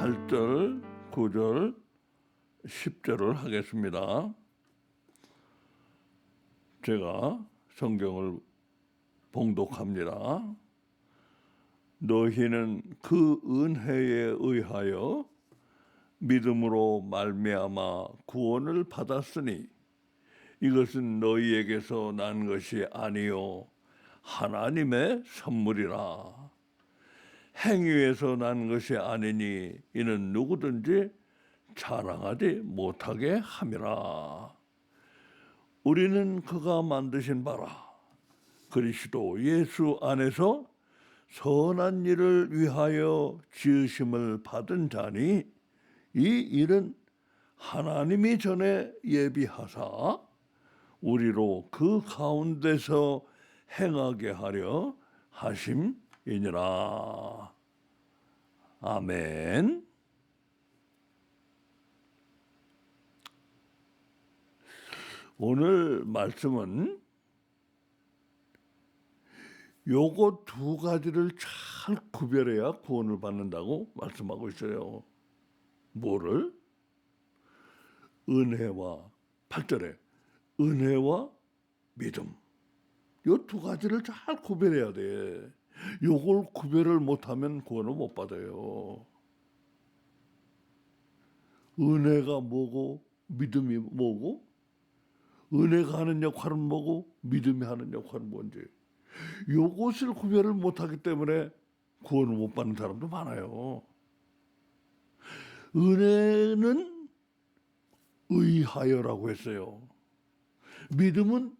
8절, 9절, 10절을 하겠습니다. 제가 성경을 봉독합니다. 너희는 그 은혜에 의하여 믿음으로 말미암아 구원을 받았으니 이것은 너희에게서 난 것이 아니요 하나님의 선물이라. 행위에서 난 것이 아니니 이는 누구든지 자랑하지 못하게 함이라. 우리는 그가 만드신 바라 그리스도 예수 안에서 선한 일을 위하여 지으심을 받은 자니 이 일은 하나님이 전에 예비하사 우리로 그 가운데서 행하게 하려 하심이니라. 아멘. 오늘 말씀은 요거 두 가지를 잘 구별해야 구원을 받는다고 말씀하고 있어요. 뭐를? 은혜와 8절에 은혜와 믿음. 요 두 가지를 잘 구별해야 돼. 요걸 구별을 못하면 구원을 못 받아요. 은혜가 뭐고 믿음이 뭐고 은혜가 하는 역할은 뭐고 믿음이 하는 역할은 뭔지 요것을 구별을 못하기 때문에 구원을 못 받는 사람도 많아요. 은혜는 의하여라고 했어요. 믿음은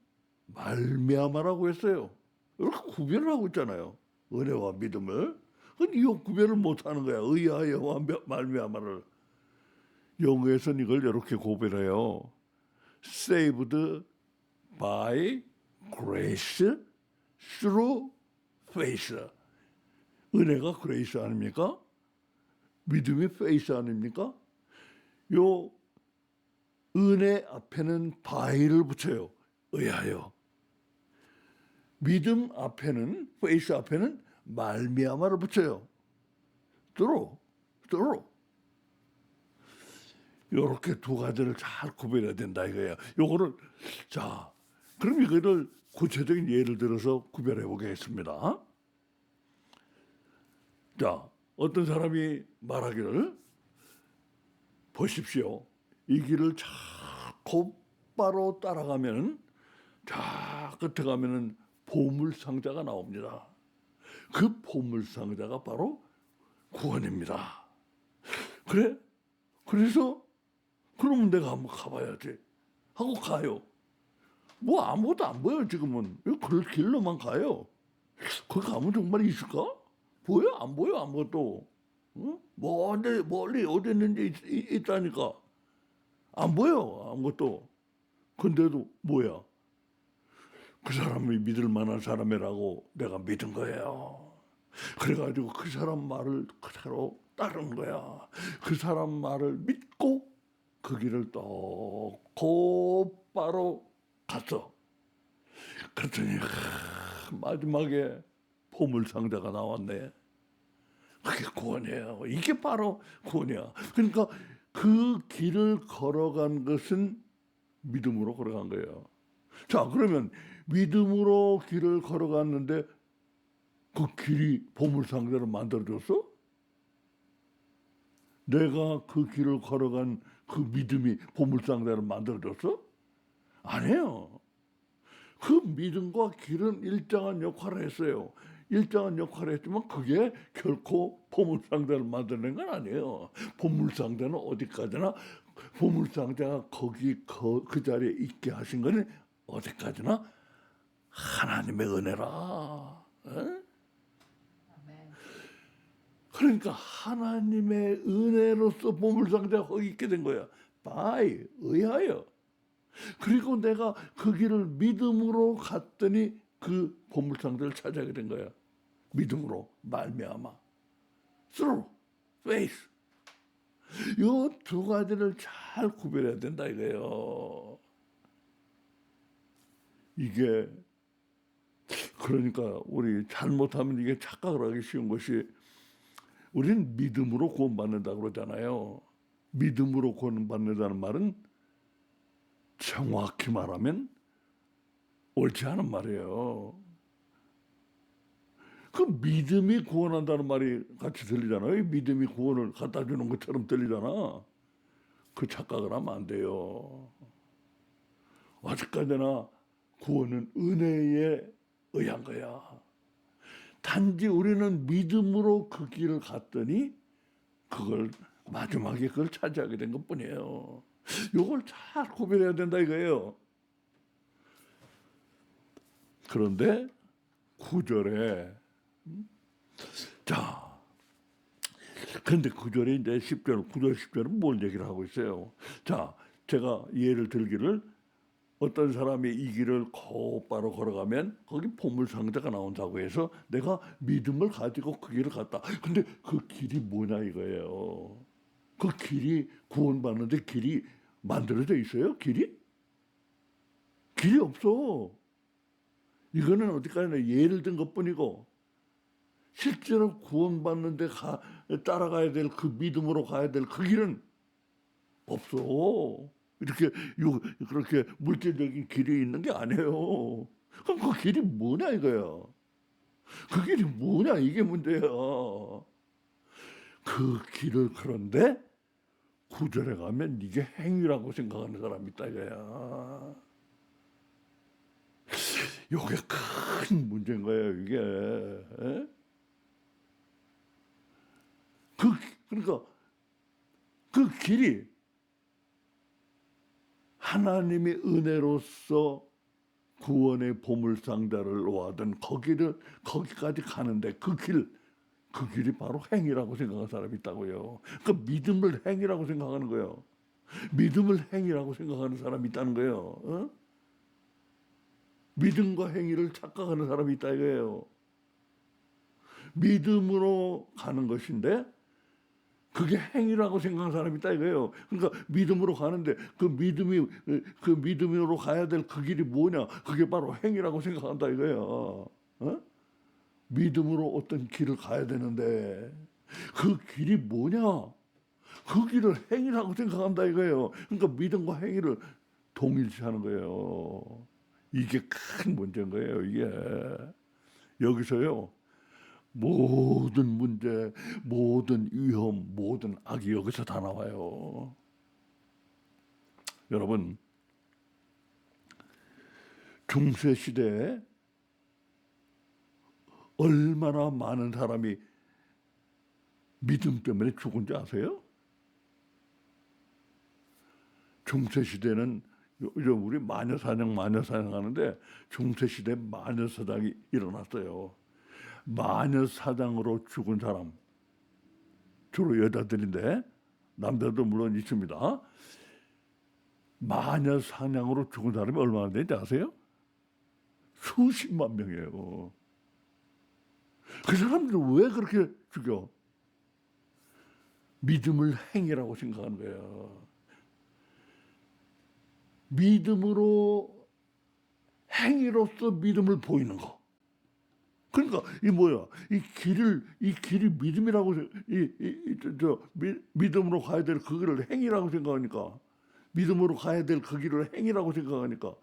말미암아라고 했어요. 이렇게 구별을 하고 있잖아요. 은혜와 믿음을. 근데 이 구별을 못하는 거야. 의하여와 말미암아를. 영어에서는 이걸 이렇게 구별해요. Saved by grace through faith. 은혜가 grace 아닙니까? 믿음이 faith 아닙니까? 요 은혜 앞에는 by를 붙여요. 의하여. 믿음 앞에는 faith 앞에는 말미암아를 붙여요. through. 요렇게 두 가지를 잘 구별해야 된다 이거예요. 요거를 자, 그럼 이거를 구체적인 예를 들어서 구별해 보겠습니다. 자, 어떤 사람이 말하기를 보십시오. 이 길을 자 곧바로 따라가면 자 끝에 가면은 보물 상자가 나옵니다. 그 보물 상자가 바로 구원입니다. 그래? 그래서 그러면 내가 한번 가봐야지 하고 가요. 뭐 아무것도 안 보여요 지금은. 그 길로만 가요. 거기 가면 정말 있을까? 보여? 안 보여 아무것도. 응? 멀리 어디 있는지 있다니까. 안 보여 아무것도. 근데도 뭐야? 그 사람이 믿을 만한 사람이라고 내가 믿은 거예요. 그래가지고 그 사람 말을 그대로 따른 거야. 그 사람 말을 믿고 그 길을 또 곧바로 갔어. 그랬더니 마지막에 보물상자가 나왔네. 그게 구원이에요. 이게 바로 구원이야. 그러니까 그 길을 걸어간 것은 믿음으로 걸어간 거예요. 자, 그러면 믿음으로 길을 걸어갔는데 그 길이 보물상자를 만들어줬어? 내가 그 길을 걸어간 그 믿음이 보물상자를 만들어줬어? 아니에요. 그 믿음과 길은 일정한 역할을 했어요. 일정한 역할을 했지만 그게 결코 보물상자를 만드는 건 아니에요. 보물상자는 어디까지나 보물상자가 거기 그 자리에 있게 하신 거는 어디까지나 하나님의 은혜라. 에? 그러니까 하나님의 은혜로서 보물상자가 거기 있게 된 거야. by 의하여. 그리고 내가 그 길을 믿음으로 갔더니 그 보물상자를 찾아가게 된 거야. 믿음으로 말미암아. through faith. 이 두 가지를 잘 구별해야 된다 이거예요. 이게 그러니까 우리 잘못하면 이게 착각을 하기 쉬운 것이 우리는 믿음으로 구원받는다고 그러잖아요. 믿음으로 구원받는다는 말은 정확히 말하면 옳지 않은 말이에요. 그 믿음이 구원한다는 말이 같이 들리잖아요. 믿음이 구원을 갖다 주는 것처럼 들리잖아. 그 착각을 하면 안 돼요. 어디까지나 구원은 은혜에 의한 거야. 단지 우리는 믿음으로 그 길을 갔더니 그걸 마지막에 그걸 차지하게 된 것뿐이에요. 이걸 잘 구별해야 된다 이거예요. 그런데 9절에 자, 그런데 9절에 이제 10절, 9절 10절은 뭘 얘기를 하고 있어요. 자, 제가 예를 들기를 어떤 사람이 이 길을 곧바로 걸어가면 거기 보물상자가 나온다고 해서 내가 믿음을 가지고 그 길을 갔다. 근데 그 길이 뭐냐 이거예요. 그 길이 구원받는데 길이 만들어져 있어요? 길이? 길이 없어. 이거는 어디까지나 예를 든 것뿐이고 실제로 구원받는데 따라가야 될 그 믿음으로 가야 될 그 길은 없어. 이렇게 그렇게 물질적인 길이 있는 게 아니에요. 그럼 그 길이 뭐냐 이거야. 그 길이 뭐냐 이게 문제야. 그 길을 그런데 9절에 가면 이게 행위라고 생각하는 사람이 있다 이거야. 이게 큰 문제인 거예요 이게. 에? 그러니까 그 길이 하나님의 은혜로서 구원의 보물상자를 놓아둔 거기까지 가는데 그 길이 바로 행위라고 생각하는 사람이 있다고요. 그 믿음을 행위라고 생각하는 거예요. 믿음을 행위라고 생각하는 사람이 있다는 거예요. 어? 믿음과 행위를 착각하는 사람이 있다 이거예요. 믿음으로 가는 것인데 그게 행위라고 생각하는 사람이 있다 이거예요. 그러니까 믿음으로 가는데 그 믿음으로 가야 될 그 길이 뭐냐? 그게 바로 행위라고 생각한다 이거예요. 어? 믿음으로 어떤 길을 가야 되는데 그 길이 뭐냐? 그 길을 행위라고 생각한다 이거예요. 그러니까 믿음과 행위를 동일시하는 거예요. 이게 큰 문제인 거예요. 이게 여기서요. 모든 문제, 모든 위험, 모든 악이 여기서 다 나와요. 여러분, 중세 시대에 얼마나 많은 사람이 믿음 때문에 죽은지 아세요? 중세 시대는 요즘 우리 마녀사냥 하는데 중세 시대 마녀사냥이 일어났어요. 마녀사냥으로 죽은 사람 주로 여자들인데 남자도 물론 있습니다. 마녀사냥으로 죽은 사람이 얼마나 되는지 아세요? 수십만 명이에요. 그 사람들은 왜 그렇게 죽여? 믿음을 행위라고 생각하는 거예요. 믿음으로 행위로서 믿음을 보이는 거. 그러니까 이 뭐야? 이 길이 믿음이라고 믿음으로 가야 될 그 길을 행위라고 생각하니까 믿음으로 가야 될 그 길을 행위라고 생각하니까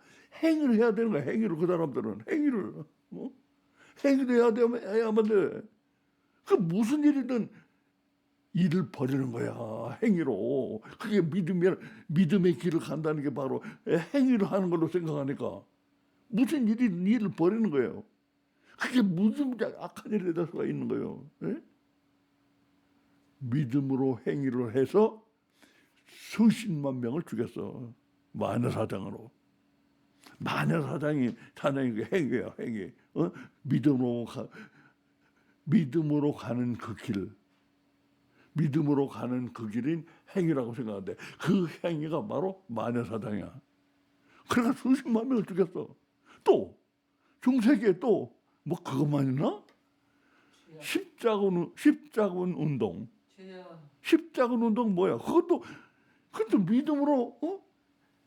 행위를 해야 되는 거야. 행위를 그 사람들은 행위를 행위를 해야만 돼. 그 무슨 일이든 일을 벌이는 거야. 행위로. 그게 믿음의 길을 간다는 게 바로 행위를 하는 걸로 생각하니까 무슨 일을 벌이는 거예요. 그게 무슨 악한 일이 될 수가 있는 거예요. 에? 믿음으로 행위를 해서 수십만 명을 죽였어. 마녀사냥으로. 마녀사냥이 행위야, 행위. 믿음으로 가는 그 길. 믿음으로 가는 그 길인 행위라고 생각하는데 그 행위가 바로 마녀사냥이야. 그러니까 수십만 명을 죽였어. 또 중세기에 또 뭐 그것만 있나? 십자군 운동. 십자군 운동 뭐야? 그것도 믿음으로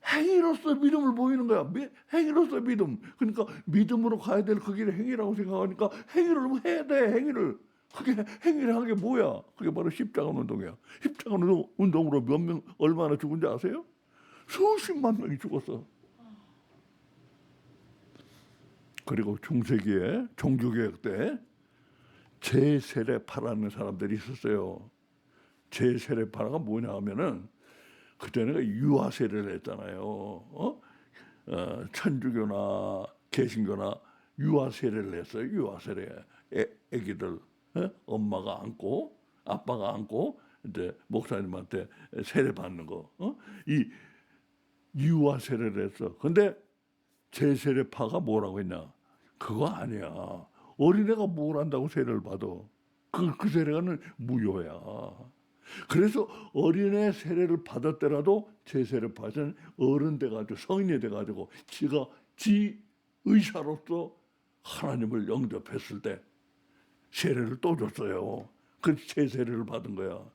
행위로서 믿음을 보이는 거야. 행위로서 믿음. 그러니까 믿음으로 가야 될 그 길이 행위라고 생각하니까 행위를 해야 돼. 행위를. 그게 행위를 한 게 뭐야? 그게 바로 십자가 운동이야. 십자가 운동으로 몇 명 얼마나 죽은지 아세요? 수십만 명이 죽었어. 그리고 중세기에 종교개혁 때 제세례파라는 사람들이 있었어요. 제세례파가 뭐냐 하면은 그때는 유아세례를 했잖아요. 천주교나 개신교나 유아세례를 했어요. 유아세례. 애기들 엄마가 안고 아빠가 안고 이제 목사님한테 세례 받는 거. 이 유아세례를 했어. 근데 제세례파가 뭐라고 했냐? 그거 아니야. 어린애가 뭘 안다고 세례를 받아. 그 세례는 무효야. 그래서 어린애 세례를 받았더라도 제세례파는 어른 돼가지고 성인이 돼가지고 지 의사로서 하나님을 영접했을 때 세례를 또 줬어요. 그래서 제세례를 받은 거야.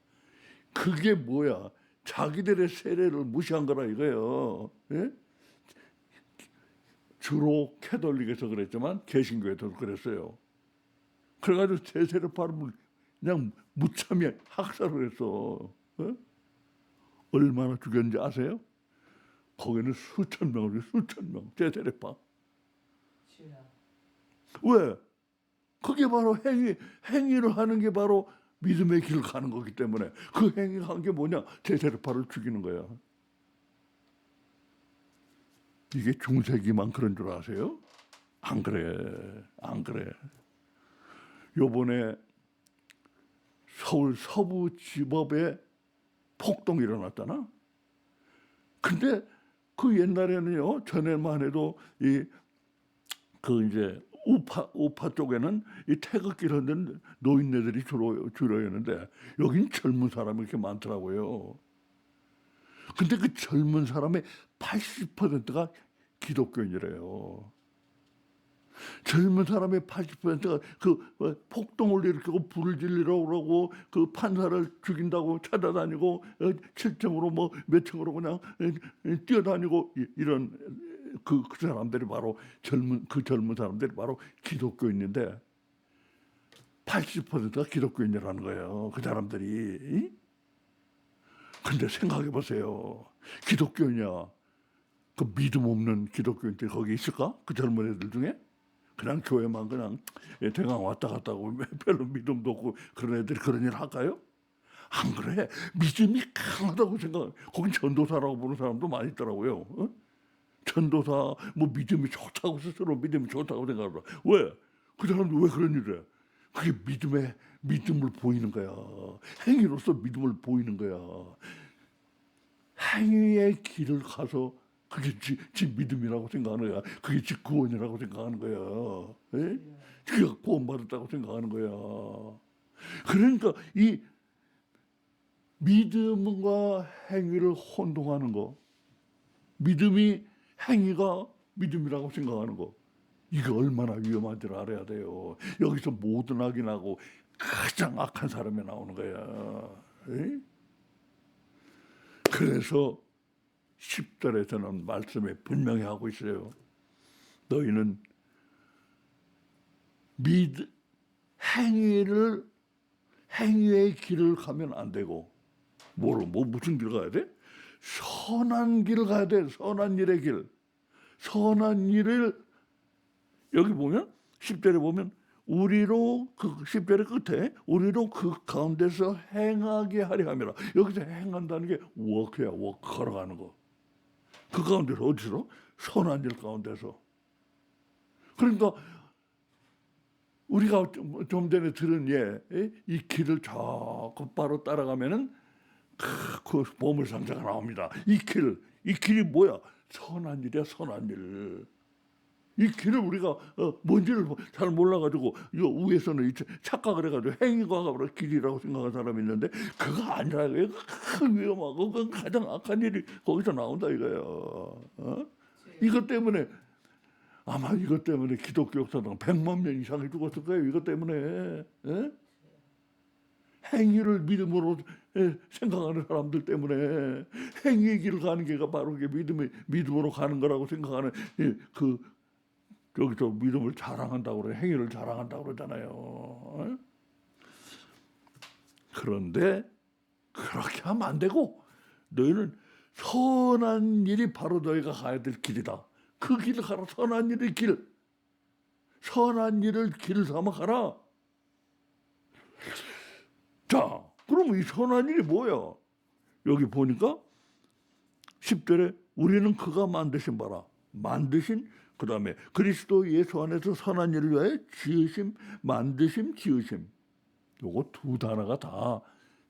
그게 뭐야? 자기들의 세례를 무시한 거라 이거예요. 예? 주로 캐톨릭에서 그랬지만 개신교에도 그랬어요. 그래가지고 제세례파를 그냥 무참히 학살을 했어. 얼마나 죽였는지 아세요? 거기는 수천 명을 수천 명 제세례파. 왜? 그게 바로 행위를 하는 게 바로 믿음의 길을 가는 거기 때문에 그 행위를 한 게 뭐냐? 제세례파를 죽이는 거야. 이게 중세기만 그런 줄 아세요? 안 그래. 안 그래. 요번에 서울 서부지법에 폭동이 일어났잖아. 근데 그 옛날에는요, 전에만 해도 이제 우파 쪽에는 이 태극기를 흔든 노인네들이 주로였는데 여긴 젊은 사람이 이렇게 많더라고요. 근데 그 젊은 사람의 80%가 기독교인이래요. 젊은 사람의 80%가 그 폭동을 일으키고 불을 질리라고 그러고 그 판사를 죽인다고 찾아다니고 7층으로 뭐 몇 층으로 그냥 뛰어다니고 이런 그 사람들이 바로 젊은 사람들이 바로 기독교인인데 80%가 기독교인이라는 거예요. 그 사람들이. 근데 생각해 보세요. 기독교인이야. 그 믿음 없는 기독교인들이 거기 있을까? 그 젊은 애들 중에? 그냥 교회만 그냥 대강 왔다 갔다 하고 별로 믿음도 없고 그런 애들이 그런 일 할까요? 안 그래. 믿음이 강하다고 생각. 거긴 전도사라고 보는 사람도 많이 있더라고요. 전도사 뭐 믿음이 좋다고 스스로 믿음이 좋다고 생각하더라. 왜? 그 사람도 왜 그런 일을 해? 그게 믿음을 보이는 거야. 행위로서 믿음을 보이는 거야. 행위의 길을 가서 그게 지 믿음이라고 생각하는 거야. 그게 지 구원이라고 생각하는 거야. 예? 그가 구원받았다고 생각하는 거야. 그러니까 이 믿음과 행위를 혼동하는 거, 행위가 믿음이라고 생각하는 거, 이게 얼마나 위험한지를 알아야 돼요. 여기서 모든 악이 나고 가장 악한 사람이 나오는 거야. 에? 그래서 10절에서는 말씀에 분명히 하고 있어요. 너희는 행위의 길을 가면 안 되고, 무슨 길 가야 돼? 선한 길을 가야 돼. 선한 일의 길. 선한 일을 여기 보면 10절에 보면 우리로 그 10절의 끝에 우리로 그 가운데서 행하게 하려 함이라. 여기서 행한다는 게 워크야. 워크 걸어가는 거. 그 가운데서 어디서? 선한 일 가운데서. 그러니까 우리가 좀 전에 들은 이 길을 저 곧바로 따라가면은 그 보물상자가 나옵니다. 이 길이 뭐야? 선한 일이야, 선한 일. 이 길을 우리가 뭔지를 잘 몰라가지고 이거 위에서는 착각을 해가지고 행위가 바로 길이라고 생각하는 사람이 있는데 그거 아니라 이거 위험하고 그 가장 악한 일이 거기서 나온다 이거예요. 이것 때문에 아마 이것 때문에 기독교 역사상 100만 명 이상이 죽었을 거예요. 이것 때문에 행위를 믿음으로 생각하는 사람들 때문에 행위의 길을 가는 게가 바로 그게 믿음으로 가는 거라고 생각하는 여기서 믿음을 자랑한다고 그래. 행위를 자랑한다고 그러잖아요. 그런데 그렇게 하면 안 되고 너희는 선한 일이 바로 너희가 가야 될 길이다. 그 길을 가라. 선한 일의 길. 선한 일을 길 삼아 가라. 자, 그럼 이 선한 일이 뭐야? 여기 보니까 10절에 우리는 그가 만드신 바라. 만드신 그 다음에 그리스도 예수 안에서 선한 일을 위하여 지으심, 만드심, 지으심. 요거 두 단어가 다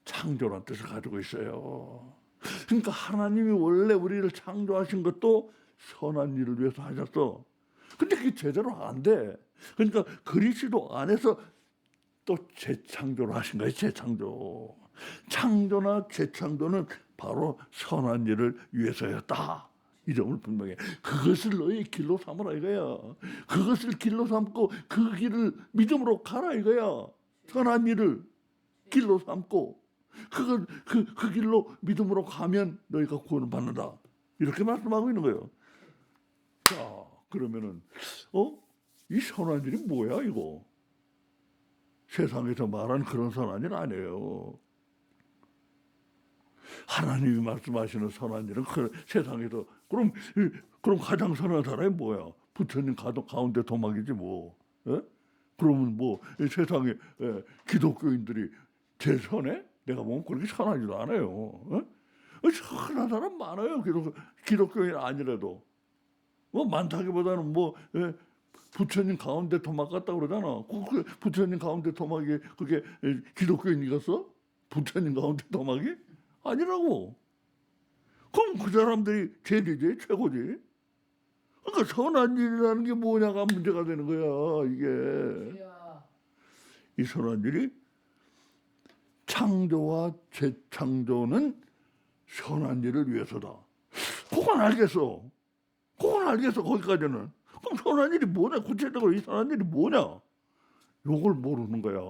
창조란 뜻을 가지고 있어요. 그러니까 하나님이 원래 우리를 창조하신 것도 선한 일을 위해서 하셨어. 근데 그게 제대로 안 돼. 그러니까 그리스도 안에서 또 재창조를 하신 거예요. 재창조. 창조나 재창조는 바로 선한 일을 위해서였다. 이 점을 분명해. 그것을 너희 길로 삼으라 이거야. 그것을 길로 삼고 그 길을 믿음으로 가라 이거야. 선한 일을 길로 삼고 그 길로 믿음으로 가면 너희가 구원을 받는다. 이렇게 말씀하고 있는 거예요. 자, 그러면은 이 선한 일이 뭐야 이거? 세상에서 말하는 그런 선한 일 아니에요. 하나님이 말씀하시는 선한 일은 세상에서 그럼 가장 선한 사람이 뭐야? 부처님 가운데 도막이지 뭐. 예? 그러면 뭐 세상에 기독교인들이 제일 선해? 내가 보면 그렇게 선하지도 않아요. 선한 사람 많아요. 기독교인 아니라도 뭐 많다기보다는 뭐 부처님 가운데 도막 같다 그러잖아. 부처님 가운데 도막이 그게 기독교인이겠어? 부처님 가운데 도막이? 아니라고. 그럼 그 사람들이 제일이지, 최고지. 그러니까 선한 일이라는 게 뭐냐가 문제가 되는 거야, 이게. 이 선한 일이 창조와 재창조는 선한 일을 위해서다. 그건 알겠어. 거기까지는. 그럼 선한 일이 뭐냐? 구체적으로 이 선한 일이 뭐냐? 요걸 모르는 거야.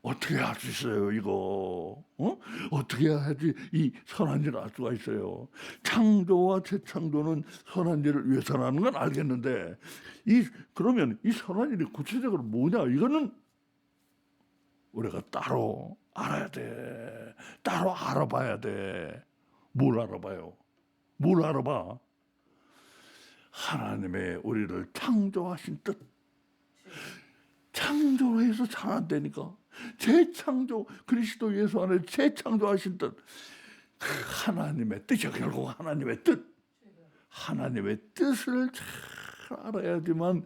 어떻게 할 수 있어요, 이거? 어떻게 해야지 이 선한 일을 알 수가 있어요? 창조와 재창조는 선한 일을 위해서라는 건 알겠는데, 그러면 이 선한 일이 구체적으로 뭐냐? 이거는 우리가 따로 알아야 돼. 따로 알아봐야 돼. 뭘 알아봐요? 뭘 알아봐? 하나님의 우리를 창조하신 뜻. 창조해서 잘 안 되니까. 재창조, 그리스도 예수 안에 재창조하신 뜻. 하나님의 뜻이야. 결국 하나님의 뜻. 하나님의 뜻을 잘 알아야지만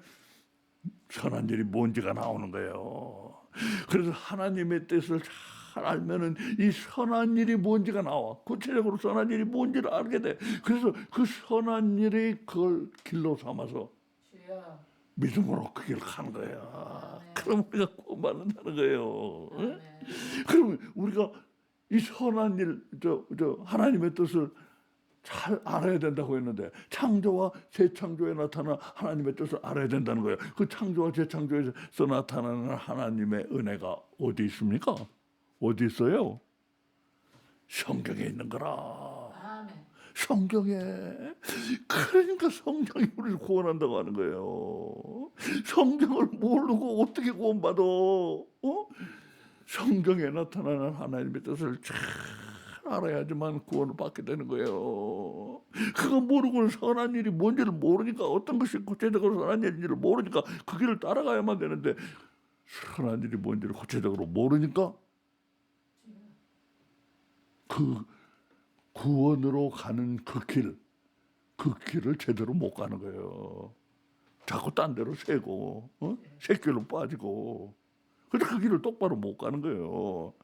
선한 일이 뭔지가 나오는 거예요. 그래서 하나님의 뜻을 잘 알면은 이 선한 일이 뭔지가 나와. 구체적으로 선한 일이 뭔지를 알게 돼. 그래서 그 선한 일이 그걸 길로 삼아서 믿음으로 그 길을 가는 거야. 그럼 우리가 구원받는다는 거예요. 그러면 우리가 이 선한 일, 하나님의 뜻을 잘 알아야 된다고 했는데 창조와 재창조에 나타난 하나님의 뜻을 알아야 된다는 거예요. 그 창조와 재창조에서 나타나는 하나님의 은혜가 어디 있습니까? 어디 있어요? 성경에 있는 거라. 성경에. 그러니까 성경이 우리를 구원한다고 하는 거예요. 성경을 모르고 어떻게 구원받아? 성경에 나타나는 하나님의 뜻을 잘 알아야지만 구원을 받게 되는 거예요. 그거 모르고는 선한 일이 뭔지를 모르니까, 어떤 것이 구체적으로 선한 일인지를 모르니까 그 길을 따라가야만 되는데, 선한 일이 뭔지를 구체적으로 모르니까 그 구원으로 가는 그 길을 제대로 못 가는 거예요. 자꾸 딴 데로 새고, 새길로 빠지고, 그래서 그 길을 똑바로 못 가는 거예요.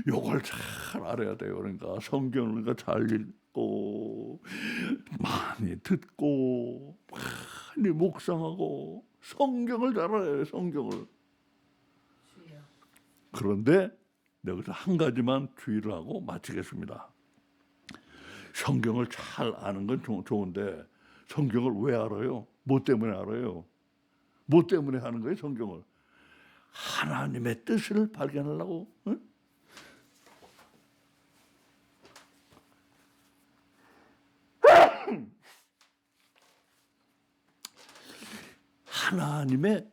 요걸 잘 알아야 돼요. 그러니까 성경을 잘 읽고, 많이 듣고, 많이 묵상하고, 성경을 잘 알아야 해요. 성경을. 그런데 여기서 한 가지만 주의를 하고 마치겠습니다. 성경을 잘 아는 건 좋은데 성경을 왜 알아요? 뭐 때문에 알아요? 뭐 때문에 하는 거예요? 성경을. 하나님의 뜻을 발견하려고. 응? 하나님의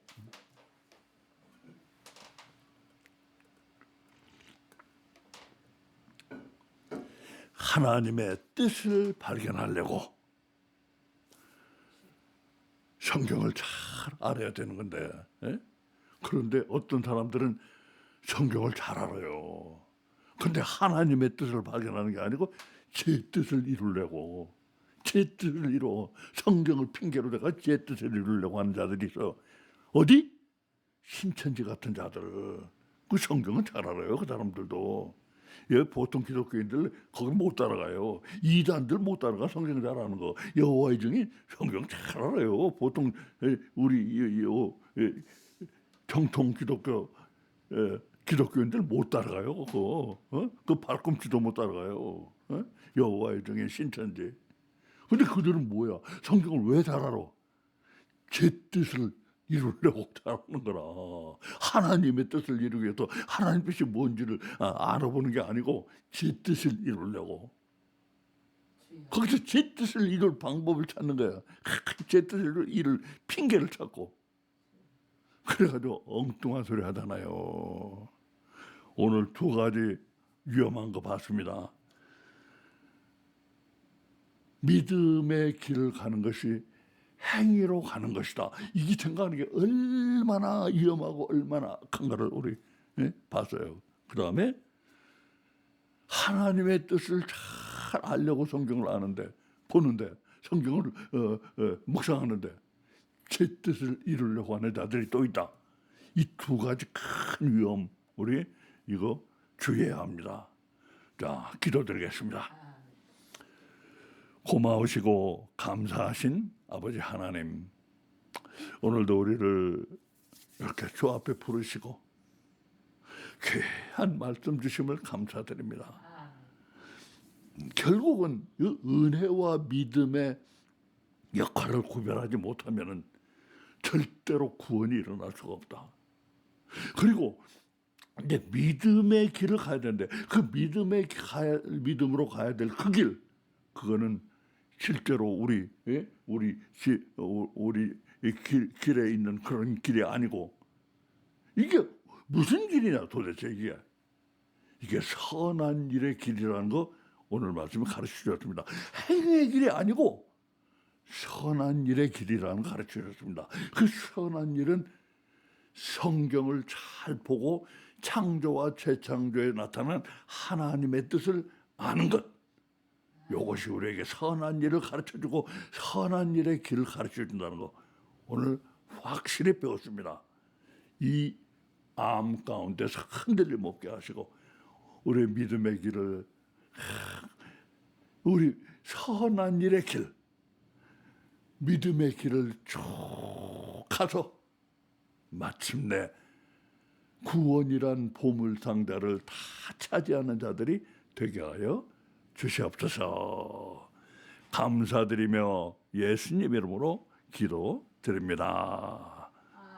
하나님의 뜻을 발견하려고 성경을 잘 알아야 되는 건데, 예? 그런데 어떤 사람들은 성경을 잘 알아요. 근데 하나님의 뜻을 발견하는 게 아니고 제 뜻을 이루려고, 제 뜻을 이루어 성경을 핑계로 내가 제 뜻을 이루려고 하는 자들이 있어. 어디? 신천지 같은 자들. 그 성경은 잘 알아요. 그 사람들도. 예, 보통 기독교인들 거기 못 따라가요. 이단들 못 따라가. 성경 잘 아는 거. 여호와의 증인 성경 잘 알아요. 보통 우리 정통 기독교 기독교인들 못 따라가요. 그거. 그 발꿈치도 못 따라가요. 여호와의 증인 신천지. 근데 그들은 뭐야? 성경을 왜 잘 알아? 제 뜻을 이루려고 잘하는 거라. 하나님의 뜻을 이루기 위해서 하나님 뜻이 뭔지를 알아보는 게 아니고 제 뜻을 이루려고. 거기서 제 뜻을 이룰 방법을 찾는 거야. 제 뜻을 이룰 핑계를 찾고. 그래가지고 엉뚱한 소리 하잖아요. 오늘 두 가지 위험한 거 봤습니다. 믿음의 길을 가는 것이 행위로 가는 것이다. 이게 생각하는 게 얼마나 위험하고 얼마나 악한가를 우리 봤어요. 그 다음에 하나님의 뜻을 잘 알려고 성경을 아는데 보는데 성경을 묵상하는데 제 뜻을 이루려고 하는 자들이 또 있다. 이 두 가지 큰 위험 우리 이거 주의해야 합니다. 자, 기도드리겠습니다. 고마우시고 감사하신 아버지 하나님, 오늘도 우리를 이렇게 주 앞에 부르시고 귀한 말씀 주심을 감사드립니다. 결국은 이 은혜와 믿음의 역할을 구별하지 못하면 절대로 구원이 일어날 수가 없다. 그리고 이제 믿음의 길을 가야 되는데 그 믿음으로 가야 될 그 길, 그거는 실제로 우리 길에 있는 그런 길이 아니고 이게 무슨 길이냐 도대체 이게 선한 일의 길이라는 거 오늘 말씀을 가르쳐 주셨습니다. 행위의 길이 아니고 선한 일의 길이라는 거 가르쳐 주셨습니다. 그 선한 일은 성경을 잘 보고 창조와 재창조에 나타난 하나님의 뜻을 아는 것. 이것이 우리에게 선한 일을 가르쳐주고 선한 일의 길을 가르쳐준다는 거 오늘 확실히 배웠습니다. 이 암 가운데서 흔들림 없게 하시고 우리의 믿음의 길을 우리 선한 일의 길 믿음의 길을 쭉 가서 마침내 구원이란 보물 상자를 다 차지하는 자들이 되게 하여 주시옵소서. 감사드리며 예수님 이름으로 기도드립니다.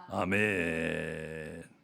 아멘.